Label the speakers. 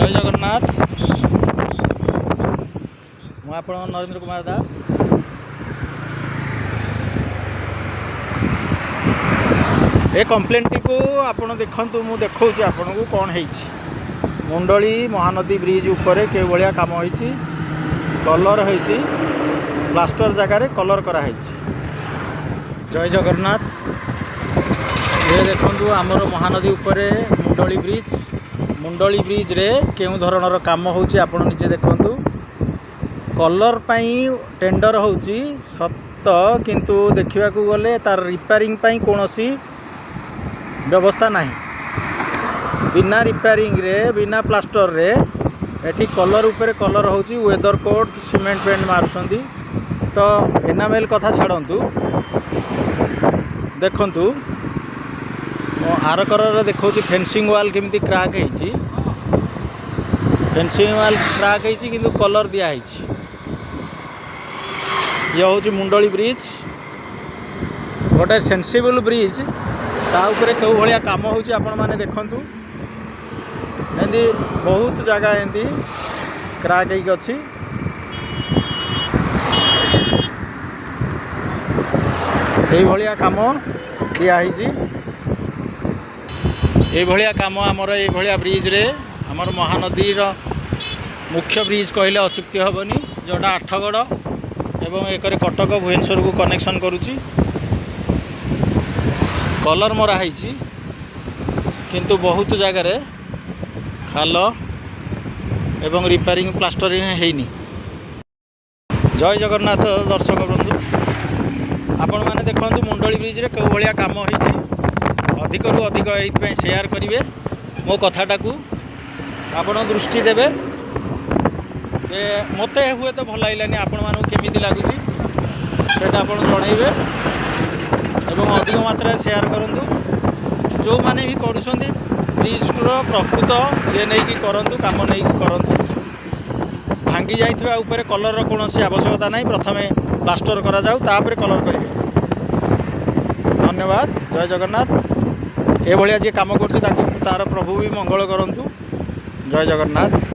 Speaker 1: जय जगन्नाथ। मैं आप नरेंद्र कुमार दास। ए कंप्लेन टी को आपण देखंतु मु देखौछि आपन को कोन हेछि। मुंडली महानदी ब्रिज ऊपर के भलिया काम होइछि, कलर होइछि, प्लास्टर जगह रे कलर करा हेछि। जय जगन्नाथ। ये देखंतु हमर महानदी ऊपर मुंडली ब्रिज रे केउ धरणर काम होउछि आपण निजे देखंतु। कलर पाई टेंडर होउछि सत्य, किंतु देखिबा को गले तार रिपेयरिंग पाई कोनोसी व्यवस्था नहीं। बिना रिपेयरिंग रे बिना प्लास्टर रे एठी कलर ऊपर कलर होउछि, वेदर कोट सीमेंट पेंट मारुछंती। तो एनामेल कथा छाड़ंतु, देखंतु आर कलर देखौछि फेंसिंग वाल केमती क्रैक हेछि। फेंसिंग वाल क्रैक हेछि किंतु कलर दिया हेछि। ये होउछि मुंडली ब्रिज, गोटे सेंसिबल ब्रिज। ता ऊपर केउ भलिया काम होउछि आपण माने देखंतु। एंदी बहुत जगह एंदी क्रैक हेइ अछि। एई भलिया काम दिया हेछि। ये भलिया काम आमर ये भलिया ब्रिज रे आमर महानदी रो मुख्य ब्रिज कहले अचुक्ति हेबनी, जोटा आठगड़ एवं एकरे कटक भुवनेश्वर को कनेक्शन करुची। कलर मरा हेछि किंतु बहुत जगह रे खाल एवं रिपेयरिंग प्लास्टरिंग हेइनी। जय जगन्नाथ दर्शक बंधु, आपण माने देखंतु मुंडली ब्रिज रे केउ भलिया काम हेछि। अधिक रु अधिक एइथि शेयर करिवे मो कथाटा को, आपण दृष्टि देवे जे मते हुए तो भल लागलानी, आपण मानू केमिति लागुची सेटा आपण जणैबे एवं अधिक मात्रा शेयर करंतु। जो माने भी करूछंती ब्रिज रो प्रकृत ये नै कि करंतु, काम नै कि करंतु। भांगी जाइथिबा ऊपर कलर रो कोनोसी आवश्यकता नै, प्रथमे प्लास्टर करा जाऊ तापर कलर करिवे। धन्यवाद। जय जगन्नाथ। ए भलिया जे काम करछि तार प्रभु भी मंगल करंतु। जय जगन्नाथ।